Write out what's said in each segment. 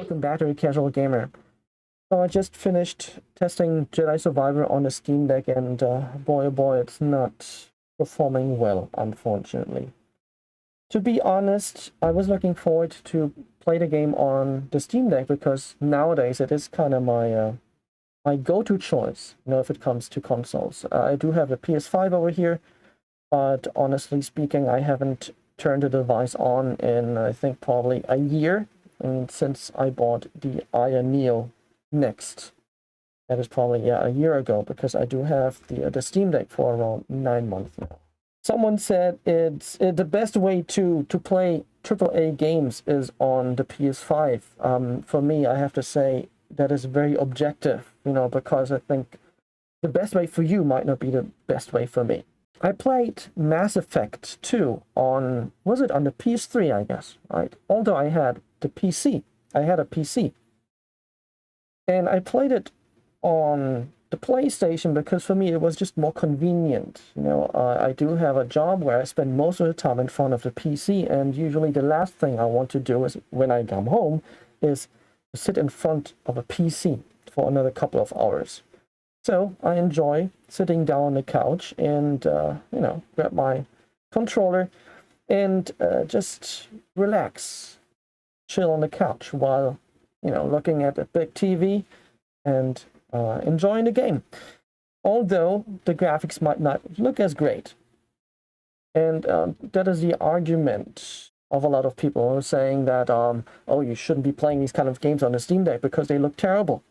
Welcome back to the Casual Gamer. So I just finished testing Jedi Survivor on the Steam Deck, and boy oh boy, it's not performing well, unfortunately. To be honest, I was looking forward to play the game on the Steam Deck because nowadays it is kind of my go-to choice, if it comes to consoles. I do have a PS5 over here, but honestly speaking, I haven't turned the device on in, I think, probably a year. And since I bought the Aya Neo Next, that is probably a year ago, because I do have the Steam Deck for around 9 months now. Someone said it's the best way to play AAA games is on the PS5. For me, I have to say that is very objective, because I think the best way for you might not be the best way for me. I played Mass Effect 2 on, was it on the PS3, I guess, right? Although I had the PC. I had a PC. And I played it on the PlayStation because for me it was just more convenient. I do have a job where I spend most of the time in front of the PC, and usually the last thing I want to do is when I come home is to sit in front of a PC for another couple of hours. So I enjoy sitting down on the couch and, grab my controller and just relax, chill on the couch while, looking at a big TV and enjoying the game. Although the graphics might not look as great. And that is the argument of a lot of people who are saying that, oh, you shouldn't be playing these kind of games on the Steam Deck because they look terrible.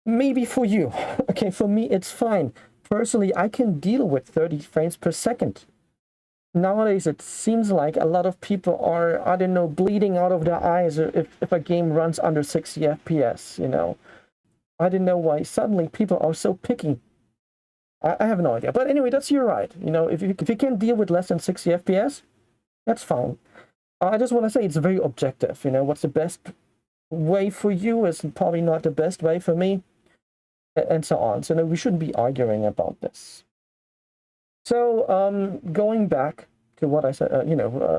Maybe for you. Okay, for me, it's fine. Personally, I can deal with 30 frames per second. Nowadays, it seems like a lot of people are, I don't know, bleeding out of their eyes if a game runs under 60 FPS, I don't know why suddenly people are so picky. I have no idea. But anyway, that's your right. If you can deal with less than 60 FPS, that's fine. I just want to say it's very objective. What's the best way for you is probably not the best way for me, and so on. So no, we shouldn't be arguing about this. So going back to what I said,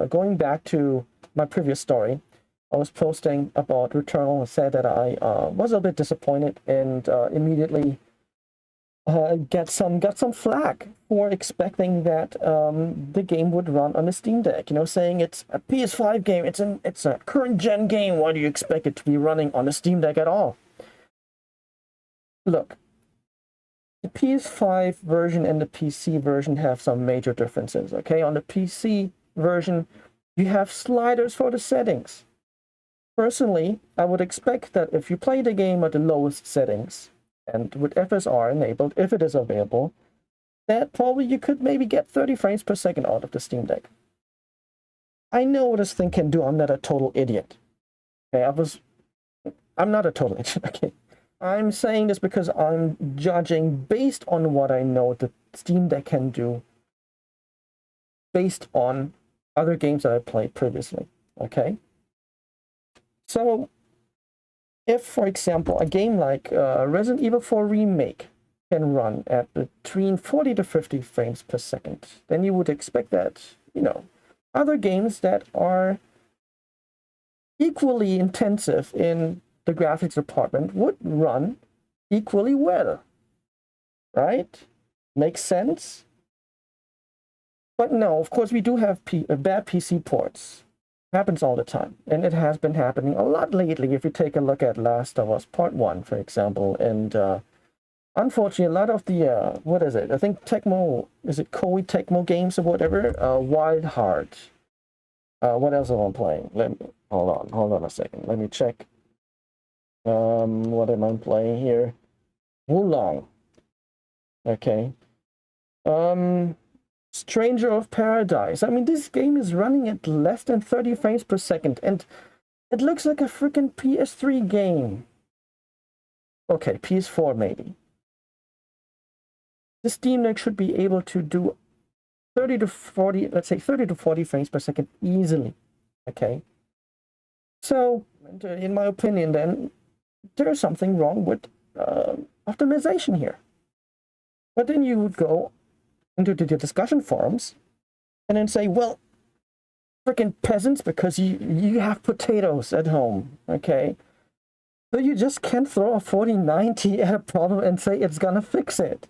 going back to my previous story, I was posting about Returnal and said that I was a bit disappointed and immediately got some flack for expecting that the game would run on the Steam Deck. Saying it's a PS5 game, it's a current gen game. Why do you expect it to be running on the Steam Deck at all? Look, the PS5 version and the PC version have some major differences. Okay, on the PC version, you have sliders for the settings. Personally, I would expect that if you play the game at the lowest settings and with FSR enabled, if it is available, that probably you could maybe get 30 frames per second out of the Steam Deck. I know what this thing can do. I'm not a total idiot. Okay, I'm not a total idiot. Okay, I'm saying this because I'm judging based on what I know the Steam Deck can do, based on other games that I played previously. Okay. So, if, for example, a game like Resident Evil 4 Remake can run at between 40 to 50 frames per second, then you would expect that, other games that are equally intensive in the graphics department would run equally well. Right? Makes sense? But no, of course, we do have bad PC ports. Happens all the time, and it has been happening a lot lately. If you take a look at Last of Us Part 1, for example, and unfortunately, a lot of the what is it? I think Tecmo, is it Koei Tecmo games or whatever? Wild Heart. What else am I playing? Hold on a second. Let me check. What am I playing here? Wulong. Okay. Stranger of Paradise. I mean, this game is running at less than 30 frames per second, and it looks like a freaking PS3 game. Okay, PS4 maybe. The Steam Deck should be able to do 30 to 40, let's say 30 to 40 frames per second easily. Okay. So, in my opinion, then, there's something wrong with optimization here. But then you would go into the discussion forums and then say, well, freaking peasants because you have potatoes at home, okay? So you just can't throw a 4090 at a problem and say it's gonna fix it.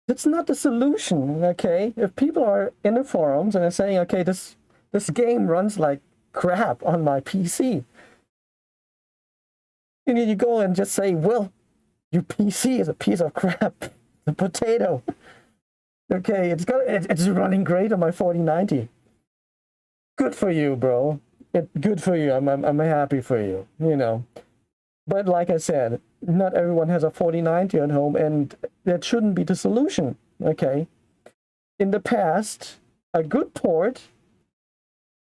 It's not the solution, okay? If people are in the forums and are saying, okay, this game runs like crap on my PC, and you go and just say, well, your PC is a piece of crap, the potato. Okay, it's running great on my 4090. Good for you, bro. Good for you. I'm happy for you, you know. But like I said, not everyone has a 4090 at home, and that shouldn't be the solution, okay? In the past, a good port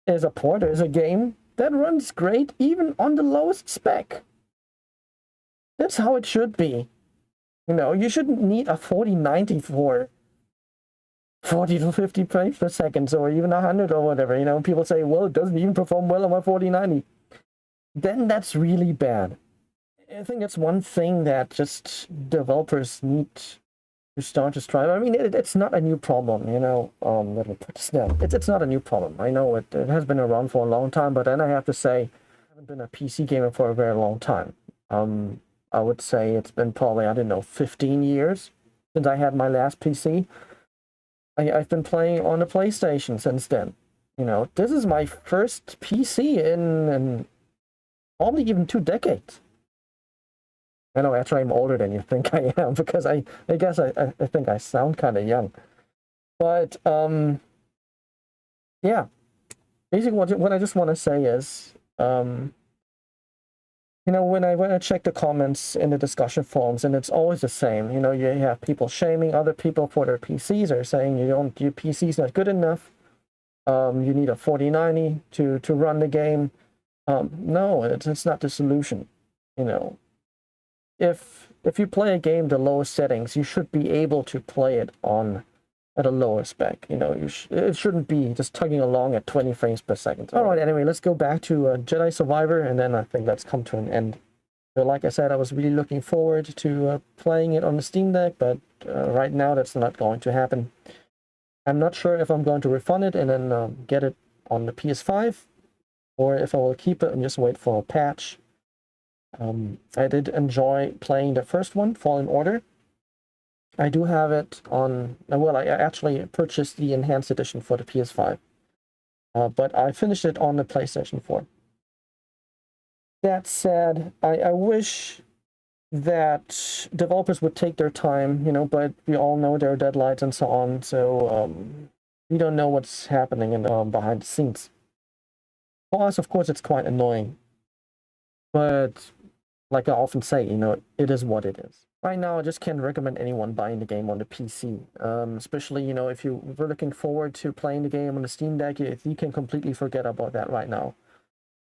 is a game that runs great even on the lowest spec. That's how it should be. You know, you shouldn't need a 4090 for 40 to 50 frames per second, or even 100 or whatever. You know, people say, well, it doesn't even perform well on my 4090. Then that's really bad. I think it's one thing that just developers need to start to strive. I mean, it's not a new problem, you know. Let me put this down. It's not a new problem. I know it has been around for a long time, but then I have to say, I haven't been a PC gamer for a very long time. I would say it's been probably, I don't know, 15 years since I had my last PC. I've been playing on the PlayStation since then. You know, this is my first PC in probably even 2 decades. I know, actually, I'm older than you think I am, because I guess I think I sound kind of young. But, yeah. Basically, what I just want to say is, you know, when I check the comments in the discussion forums, and it's always the same, you know, you have people shaming other people for their PCs, or saying your PC's not good enough, you need a 4090 to run the game. No, it's not the solution, you know. If you play a game the lowest settings, you should be able to play it at a lower spec. You know, it shouldn't be just tugging along at 20 frames per second. All right, anyway, let's go back to Jedi Survivor, and then I think let's come to an end. So like I said, I was really looking forward to playing it on the Steam Deck, but right now that's not going to happen. I'm not sure if I'm going to refund it and then get it on the PS5, or if I will keep it and just wait for a patch. I did enjoy playing the first one, Fallen Order. I do have it on, well, I actually purchased the Enhanced Edition for the PS5, but I finished it on the PlayStation 4. That said, I wish that developers would take their time, you know, but we all know there are deadlines and so on, so we don't know what's happening in behind the scenes. For us, of course, it's quite annoying, but like I often say, you know, it is what it is. Right now, I just can't recommend anyone buying the game on the PC, especially, you know, if you were looking forward to playing the game on the Steam Deck, you can completely forget about that right now.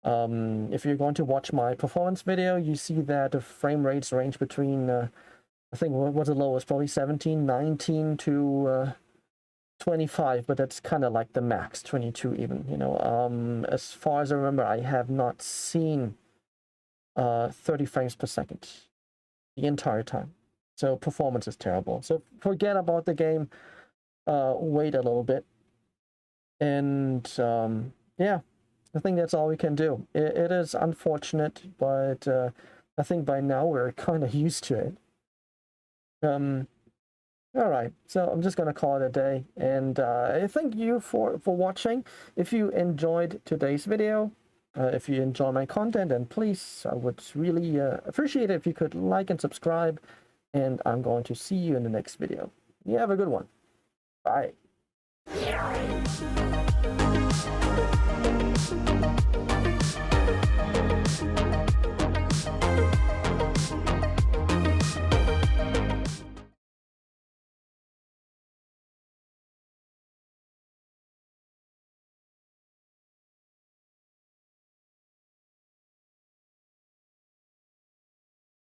If you're going to watch my performance video, you see that the frame rates range between, I think, what was the lowest? Probably 17, 19 to 25, but that's kind of like the max, 22 even, you know. As far as I remember, I have not seen 30 frames per second the entire time. So performance is terrible. So forget about the game, wait a little bit. And yeah, I think that's all we can do. It is unfortunate, but I think by now we're kind of used to it. All right, so I'm just gonna call it a day, and I thank you for watching. If you enjoyed today's video, if you enjoy my content, then please, I would really appreciate it if you could like and subscribe, and I'm going to see you in the next video. You have a good one. Bye.